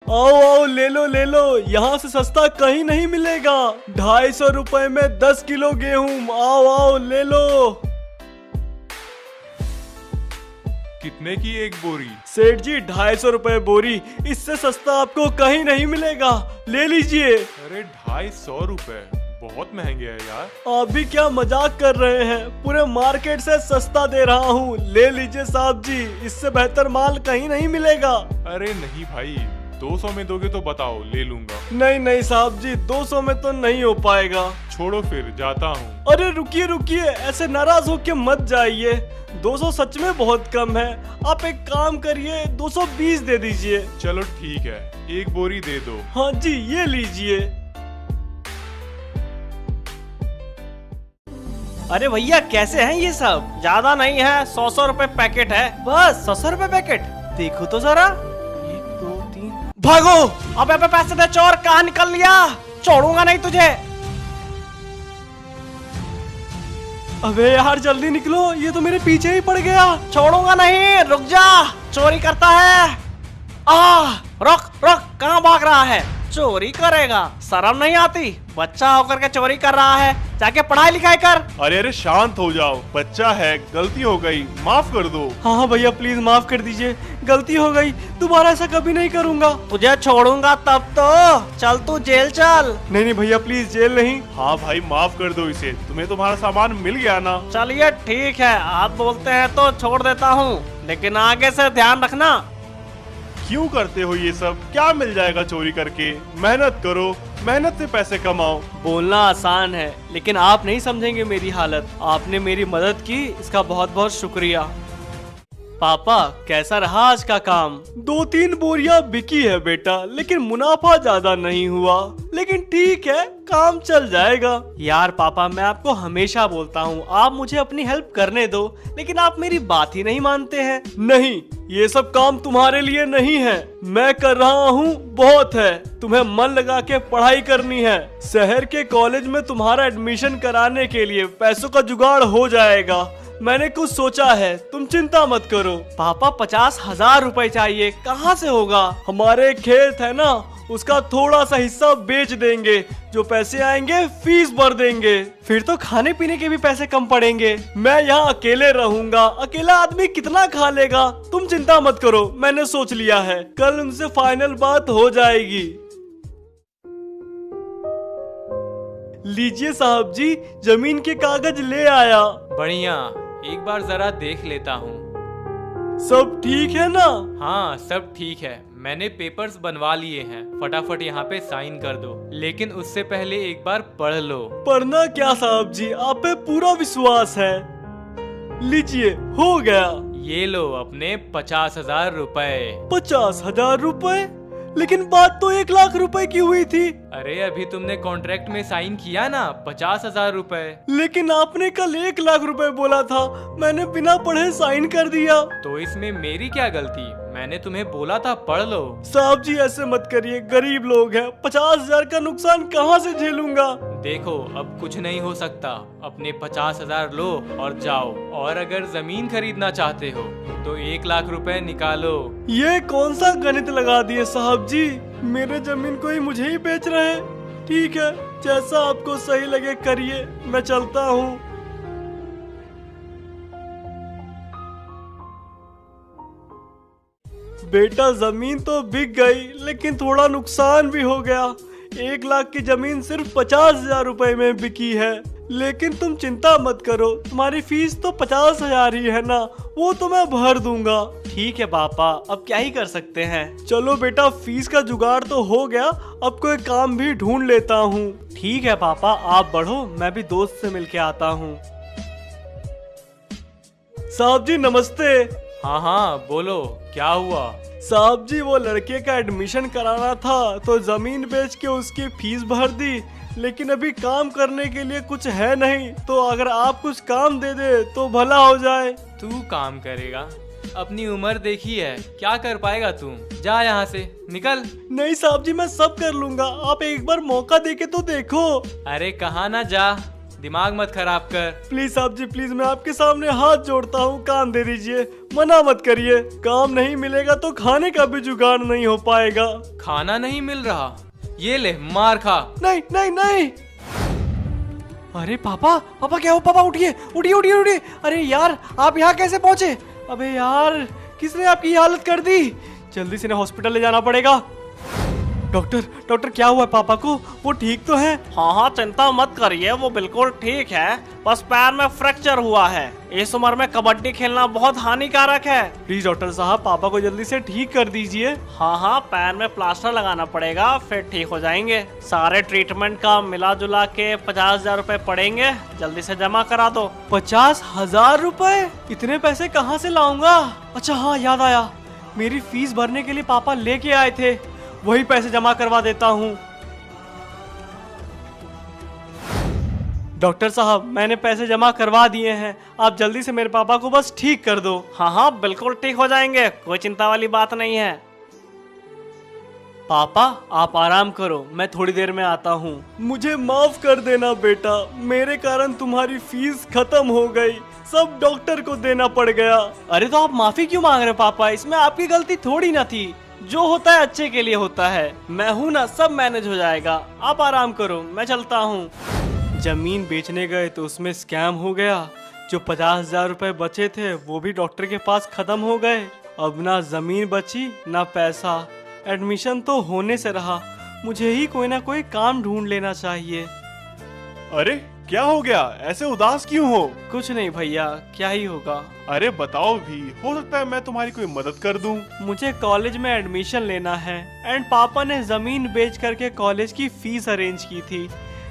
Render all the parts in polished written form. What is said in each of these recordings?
आओ आओ ले लो, यहाँ से सस्ता कहीं नहीं मिलेगा। 250 रुपए में 10 किलो गेहूं। आओ आओ ले लो। कितने की एक बोरी? सेठ जी 250 रुपए बोरी, इससे सस्ता आपको कहीं नहीं मिलेगा, ले लीजिए। अरे 250 रुपए बहुत महंगे हैं यार। आप भी क्या मजाक कर रहे हैं? पूरे मार्केट से सस्ता दे रहा हूँ, ले लीजिए साहब जी, इससे बेहतर माल कहीं नहीं मिलेगा। अरे नहीं भाई, 200 में दोगे तो बताओ, ले लूंगा। नहीं नहीं साहब जी, 200 में तो नहीं हो पाएगा। छोड़ो फिर, जाता हूँ। अरे रुकिए रुकिए, ऐसे नाराज होके मत जाइए, 200 सच में बहुत कम है। आप एक काम करिए, 220 दे दीजिए। चलो ठीक है, एक बोरी दे दो। हाँ जी ये लीजिए। अरे भैया कैसे हैं ये सब? ज्यादा नहीं है, 100 रुपए पैकेट है बस। 100 रुपए पैकेट? देखो तो जरा। 1 2 3। भागो! अबे पैसे दे चोर, कहाँ निकल लिया? छोड़ूंगा नहीं तुझे। अबे यार जल्दी निकलो, ये तो मेरे पीछे ही पड़ गया। छोड़ूंगा नहीं, रुक जा, चोरी करता है। रुक रुक, कहाँ भाग रहा है? चोरी करेगा, शर्म नहीं आती? बच्चा होकर के चोरी कर रहा है, जाके पढ़ाई लिखाई कर। अरे अरे शांत हो जाओ, बच्चा है, गलती हो गई, माफ कर दो। हाँ हाँ भैया प्लीज माफ कर दीजिए, गलती हो गई, दोबारा ऐसा कभी नहीं करूँगा। तुझे छोड़ूंगा तब तो, चल तू जेल चल। नहीं भैया प्लीज जेल नहीं। हाँ भाई माफ कर दो इसे, तुम्हें तुम्हारा सामान मिल गया ना। चलिए ठीक है, आप बोलते हैं तो छोड़ देता हूँ, लेकिन आगे से ध्यान रखना। क्यों करते हो ये सब? क्या मिल जाएगा चोरी करके? मेहनत करो, मेहनत से पैसे कमाओ। बोलना आसान है, लेकिन आप नहीं समझेंगे मेरी हालत। आपने मेरी मदद की, इसका बहुत बहुत शुक्रिया। पापा कैसा रहा आज का काम? 2-3 बोरियां बिकी है बेटा, लेकिन मुनाफा ज्यादा नहीं हुआ, लेकिन ठीक है, काम चल जाएगा। यार पापा मैं आपको हमेशा बोलता हूँ, आप मुझे अपनी हेल्प करने दो, लेकिन आप मेरी बात ही नहीं मानते हैं। नहीं, ये सब काम तुम्हारे लिए नहीं है, मैं कर रहा हूँ, बहुत है। तुम्हें मन लगा के पढ़ाई करनी है। शहर के कॉलेज में तुम्हारा एडमिशन कराने के लिए पैसों का जुगाड़ हो जाएगा। मैंने कुछ सोचा है, तुम चिंता मत करो। पापा 50,000 रुपए चाहिए, कहाँ से होगा? हमारे खेत है ना, उसका थोड़ा सा हिस्सा बेच देंगे, जो पैसे आएंगे फीस भर देंगे। फिर तो खाने पीने के भी पैसे कम पड़ेंगे। मैं यहाँ अकेले रहूंगा, अकेला आदमी कितना खा लेगा? तुम चिंता मत करो, मैंने सोच लिया है, कल उनसे फाइनल बात हो जाएगी। लीजिए साहब जी, जमीन के कागज ले आया। बढ़िया, एक बार जरा देख लेता हूँ। सब ठीक है ना? हाँ सब ठीक है, मैंने पेपर्स बनवा लिए हैं, फटाफट यहाँ पे साइन कर दो, लेकिन उससे पहले एक बार पढ़ लो। पढ़ना क्या साहब जी, आप पे पूरा विश्वास है। लीजिए, हो गया। ये लो अपने 50,000 रुपए। 50,000 रुपए? लेकिन बात तो 1 लाख रुपए की हुई थी। अरे अभी तुमने कॉन्ट्रैक्ट में साइन किया ना, 50,000 रुपए। लेकिन आपने कल 1 लाख रुपए बोला था, मैंने बिना पढ़े साइन कर दिया। तो इसमें मेरी क्या गलती? मैंने तुम्हें बोला था पढ़ लो। साहब जी ऐसे मत करिए, गरीब लोग हैं, 50,000 का नुकसान कहाँ से झेलूंगा? देखो अब कुछ नहीं हो सकता, अपने 50,000 लो और जाओ। और अगर जमीन खरीदना चाहते हो तो 1 लाख रुपए निकालो। ये कौन सा गणित लगा दिए साहब जी? मेरे जमीन को ही मुझे ही बेच रहे हैं। ठीक है, जैसा आपको सही लगे करिए, मैं चलता हूँ। बेटा जमीन तो बिक गई, लेकिन थोड़ा नुकसान भी हो गया। 1 लाख की जमीन सिर्फ 50,000 रुपए में बिकी है। लेकिन तुम चिंता मत करो, तुम्हारी फीस तो 50,000 ही है ना, वो तो मैं भर दूंगा। ठीक है पापा, अब क्या ही कर सकते हैं। चलो बेटा, फीस का जुगाड़ तो हो गया, अब कोई काम भी ढूंढ लेता हूँ। ठीक है पापा, आप बढ़ो, मैं भी दोस्त से मिलके आता हूँ। साहब जी नमस्ते। हाँ हाँ बोलो, क्या हुआ? साहब जी वो लड़के का एडमिशन कराना था, तो जमीन बेच के उसकी फीस भर दी, लेकिन अभी काम करने के लिए कुछ है नहीं, तो अगर आप कुछ काम दे दे तो भला हो जाए। तू काम करेगा? अपनी उम्र देखी है, क्या कर पाएगा तू? जा यहाँ से, निकल। नहीं साहब जी, मैं सब कर लूंगा, आप एक बार मौका देके तो देखो। अरे कहाँ ना जा, दिमाग मत खराब कर। प्लीज साहब जी प्लीज, मैं आपके सामने हाथ जोड़ता हूँ, काम दे दीजिए, मना मत करिए। काम नहीं मिलेगा तो खाने का भी जुगाड़ नहीं हो पाएगा। खाना नहीं मिल रहा, ये ले मार खा। नहीं नहीं नहीं। अरे पापा, पापा क्या हो? पापा उठिए उठिए उठिए उठिए। अरे यार आप यहाँ कैसे पहुँचे? अबे यार किसने आपकी हालत कर दी? जल्दी से इन्हें हॉस्पिटल ले जाना पड़ेगा। डॉक्टर डॉक्टर क्या हुआ है पापा को? वो ठीक तो है? हाँ हाँ चिंता मत करिए, वो बिल्कुल ठीक है, बस पैर में फ्रैक्चर हुआ है। इस उम्र में कबड्डी खेलना बहुत हानिकारक है। प्लीज डॉक्टर साहब पापा को जल्दी से ठीक कर दीजिए। हाँ हाँ पैर में प्लास्टर लगाना पड़ेगा, फिर ठीक हो जाएंगे। सारे ट्रीटमेंट का मिला जुला के 50,000 रुपए पड़ेंगे, जल्दी से जमा करा दो। 50,000 रुपए? इतने पैसे कहाँ से लाऊंगा? अच्छा हाँ याद आया, मेरी फीस भरने के लिए पापा लेके आए थे, वही पैसे जमा करवा देता हूँ। डॉक्टर साहब मैंने पैसे जमा करवा दिए हैं, आप जल्दी से मेरे पापा को बस ठीक कर दो। हाँ हाँ बिल्कुल ठीक हो जाएंगे, कोई चिंता वाली बात नहीं है। पापा आप आराम करो, मैं थोड़ी देर में आता हूँ। मुझे माफ कर देना बेटा, मेरे कारण तुम्हारी फीस खत्म हो गई, सब डॉक्टर को देना पड़ गया। अरे तो आप माफी क्यों मांग रहे पापा? इसमें आपकी गलती थोड़ी ना थी, जो होता है अच्छे के लिए होता है। मैं हूं ना, सब मैनेज हो जाएगा, आप आराम करो, मैं चलता हूं। जमीन बेचने गए तो उसमें स्कैम हो गया, जो 50,000 रुपए बचे थे वो भी डॉक्टर के पास खत्म हो गए। अब ना जमीन बची ना पैसा, एडमिशन तो होने से रहा, मुझे ही कोई ना कोई काम ढूंढ लेना चाहिए। अरे क्या हो गया, ऐसे उदास क्यों हो? कुछ नहीं भैया, क्या ही होगा। अरे बताओ भी, हो सकता है मैं तुम्हारी कोई मदद कर दूं। मुझे कॉलेज में एडमिशन लेना है एंड पापा ने जमीन बेच करके कॉलेज की फीस अरेंज की थी,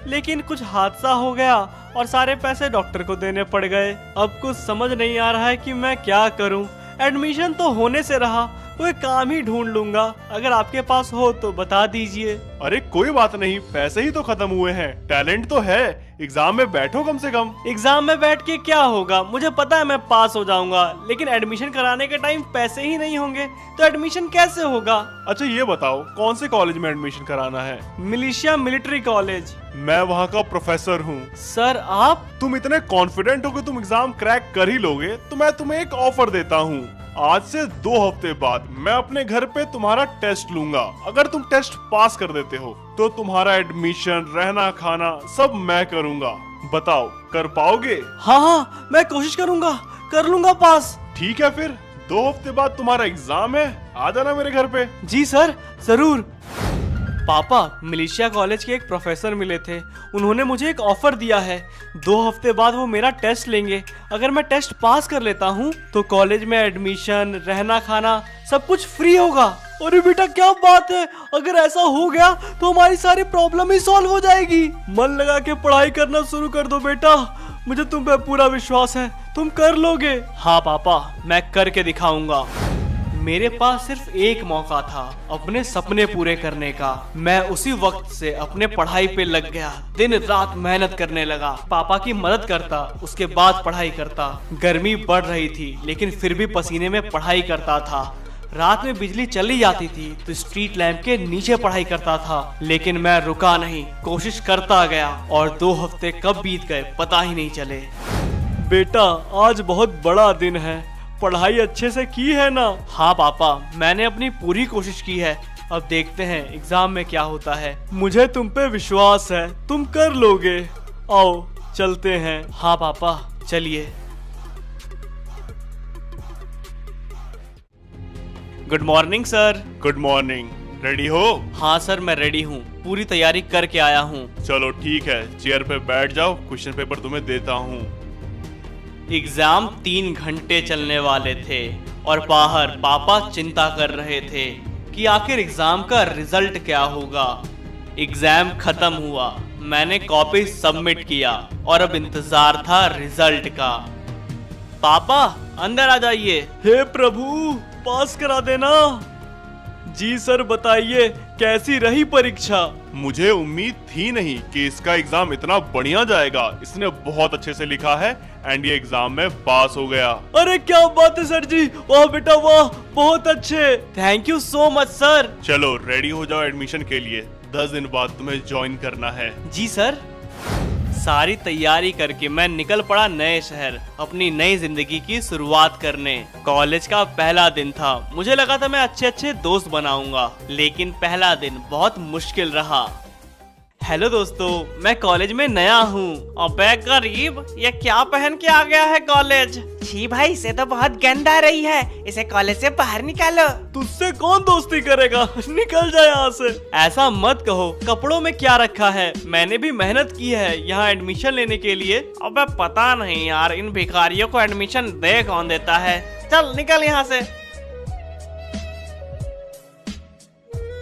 लेकिन कुछ हादसा हो गया और सारे पैसे डॉक्टर को देने पड़ गए। अब कुछ समझ नहीं आ रहा है कि मैं क्या करूं। एडमिशन तो होने से रहा, कोई काम ही ढूंढ लूंगा, अगर आपके पास हो तो बता दीजिए। अरे कोई बात नहीं, पैसे ही तो खत्म हुए हैं, टैलेंट तो है, एग्जाम में बैठो कम से कम। एग्जाम में बैठ के क्या होगा? मुझे पता है मैं पास हो जाऊंगा, लेकिन एडमिशन कराने के टाइम पैसे ही नहीं होंगे तो एडमिशन कैसे होगा? अच्छा ये बताओ कौन से कॉलेज में एडमिशन कराना है? Militia military college. मैं वहाँ का प्रोफेसर हूँ। सर आप? तुम इतने कॉन्फिडेंट हो कि तुम एग्जाम क्रैक कर ही लोगे तो मैं तुम्हें एक ऑफर देता हूँ। आज से 2 हफ्ते बाद मैं अपने घर पे तुम्हारा टेस्ट लूंगा, अगर तुम टेस्ट पास कर देते हो तो तुम्हारा एडमिशन, रहना खाना सब मैं करूंगा। बताओ कर पाओगे? हाँ हाँ मैं कोशिश करूंगा, कर लूंगा पास। ठीक है फिर 2 हफ्ते बाद तुम्हारा एग्जाम है, आ जाना मेरे घर पे। जी सर जरूर। पापा मिलिशिया कॉलेज के एक प्रोफेसर मिले थे, उन्होंने मुझे एक ऑफर दिया है, 2 हफ्ते बाद वो मेरा टेस्ट लेंगे, अगर मैं टेस्ट पास कर लेता हूँ तो कॉलेज में एडमिशन, रहना खाना सब कुछ फ्री होगा। अरे बेटा क्या बात है, अगर ऐसा हो गया तो हमारी सारी प्रॉब्लम ही सॉल्व हो जाएगी। मन लगा के पढ़ाई करना शुरू कर दो बेटा, मुझे तुम पे पूरा विश्वास है, तुम कर लोगे। हाँ पापा मैं करके दिखाऊंगा। मेरे पास सिर्फ एक मौका था अपने सपने पूरे करने का, मैं उसी वक्त से अपने पढ़ाई पे लग गया, दिन रात मेहनत करने लगा, पापा की मदद करता, उसके बाद पढ़ाई करता। गर्मी बढ़ रही थी लेकिन फिर भी पसीने में पढ़ाई करता था। रात में बिजली चली जाती थी तो स्ट्रीट लैंप के नीचे पढ़ाई करता था, लेकिन मैं रुका नहीं, कोशिश करता गया और 2 हफ्ते कब बीत गए पता ही नहीं चले। बेटा आज बहुत बड़ा दिन है, पढ़ाई अच्छे से की है ना? हाँ पापा मैंने अपनी पूरी कोशिश की है, अब देखते हैं एग्जाम में क्या होता है। मुझे तुम पे विश्वास है, तुम कर लोगे। आओ चलते हैं। हाँ पापा चलिए। Good morning sir. Good morning, ready हो? हाँ सर मैं रेडी हूँ, पूरी तैयारी करके आया हूँ। चलो ठीक है, चेयर पे बैठ जाओ, क्वेश्चन पेपर तुम्हें देता हूँ। एग्जाम 3 घंटे चलने वाले थे और बाहर पापा चिंता कर रहे थे कि आखिर एग्जाम का रिजल्ट क्या होगा। एग्जाम खत्म हुआ, मैंने कॉपी सबमिट किया और अब इंतजार था रिजल्ट का। पापा अंदर आ जाइए। हे प्रभु पास करा देना। जी सर बताइए कैसी रही परीक्षा? मुझे उम्मीद थी नहीं कि इसका एग्जाम इतना बढ़िया जाएगा, इसने बहुत अच्छे से लिखा है एंड ये एग्जाम में पास हो गया। अरे क्या बात है सर जी, वाह बेटा वाह, बहुत अच्छे, thank you so much sir. चलो रेडी हो जाओ एडमिशन के लिए, 10 दिन बाद तुम्हें ज्वाइन करना है। जी सर। सारी तैयारी करके मैं निकल पड़ा नए शहर अपनी नई जिंदगी की शुरुआत करने। कॉलेज का पहला दिन था। मुझे लगा था मैं अच्छे दोस्त बनाऊंगा, लेकिन पहला दिन बहुत मुश्किल रहा। हेलो दोस्तों, मैं कॉलेज में नया हूँ। अबे गरीब, ये क्या पहन के आ गया है कॉलेज? छी भाई, इसे तो बहुत गंद आ रही है, इसे कॉलेज से बाहर निकालो। तुझसे कौन दोस्ती करेगा? निकल जा यहाँ से। ऐसा मत कहो, कपड़ों में क्या रखा है? मैंने भी मेहनत की है यहाँ एडमिशन लेने के लिए। अबे पता नहीं यार, इन भिखारियों को एडमिशन दे कौन देता है। चल निकल यहाँ से।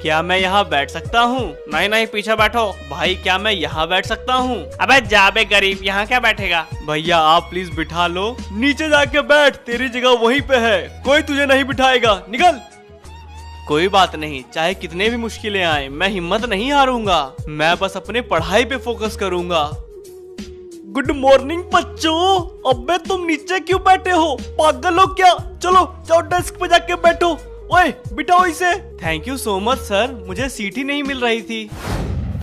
क्या मैं यहाँ बैठ सकता हूँ? नहीं नहीं, पीछे बैठो। भाई क्या मैं यहाँ बैठ सकता हूँ? अबे जा बे गरीब, यहाँ क्या बैठेगा? भैया आप प्लीज बिठा लो। नीचे जाके बैठ, तेरी जगह वहीं पे है, कोई तुझे नहीं बिठाएगा, निकल। कोई बात नहीं, चाहे कितने भी मुश्किलें आए, मैं हिम्मत नहीं हारूंगा। मैं बस अपने पढ़ाई पे फोकस करूंगा। गुड मॉर्निंग बच्चों। अबे तुम नीचे क्यों बैठे हो? पागल हो क्या? चलो जाओ डेस्क पे जाके बैठो। ओए बिठाओ इसे। Thank you so much sir, मुझे सीट ही नहीं मिल रही थी।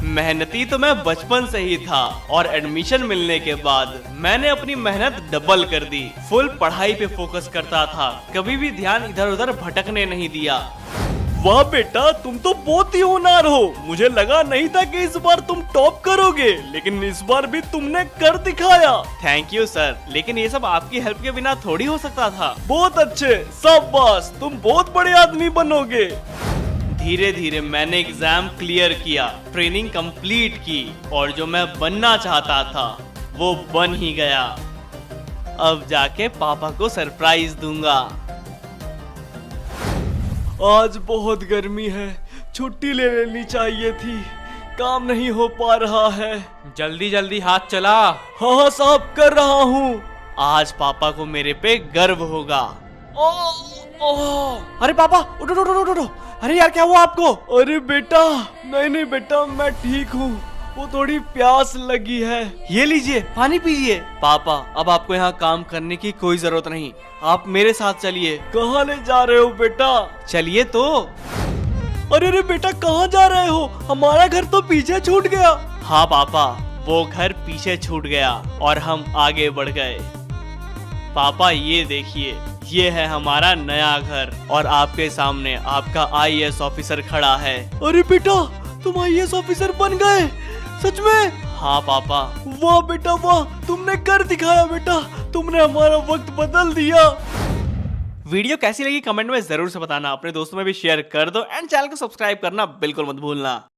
मेहनती तो मैं बचपन से ही था और एडमिशन मिलने के बाद मैंने अपनी मेहनत डबल कर दी। फुल पढ़ाई पे फोकस करता था, कभी भी ध्यान इधर उधर भटकने नहीं दिया। वाह बेटा, तुम तो बहुत ही होनहार हो। मुझे लगा नहीं था कि इस बार तुम टॉप करोगे, लेकिन इस बार भी तुमने कर दिखाया। थैंक यू सर, लेकिन ये सब आपकी हेल्प के बिना थोड़ी हो सकता था। बहुत अच्छे, शाबाश, तुम बहुत बड़े आदमी बनोगे। धीरे धीरे मैंने एग्जाम क्लियर किया, ट्रेनिंग कंप्लीट की और जो मैं बनना चाहता था वो बन ही गया। अब जाके पापा को सरप्राइज दूंगा। आज बहुत गर्मी है, छुट्टी ले लेनी चाहिए थी, काम नहीं हो पा रहा है। जल्दी जल्दी हाथ चला। हाँ साहब, कर रहा हूँ। आज पापा को मेरे पे गर्व होगा। अरे पापा, उठो उठो उठो उठो। अरे यार क्या हुआ आपको? अरे बेटा, नहीं बेटा, मैं ठीक हूँ, वो थोड़ी प्यास लगी है। ये लीजिए पानी पीजिए। पापा अब आपको यहाँ काम करने की कोई जरूरत नहीं, आप मेरे साथ चलिए। कहाँ ले जा रहे हो बेटा? चलिए तो। अरे बेटा, कहाँ जा रहे हो? हमारा घर तो पीछे छूट गया। हाँ पापा, वो घर पीछे छूट गया और हम आगे बढ़ गए। पापा ये देखिए, ये है हमारा नया घर और आपके सामने आपका IAS ऑफिसर खड़ा है। अरे बेटा, तुम IAS ऑफिसर बन गए? सच में? हाँ पापा। वाह बेटा वाह, तुमने कर दिखाया बेटा, तुमने हमारा वक्त बदल दिया। वीडियो कैसी लगी कमेंट में जरूर से बताना, अपने दोस्तों में भी शेयर कर दो एंड चैनल को सब्सक्राइब करना बिल्कुल मत भूलना।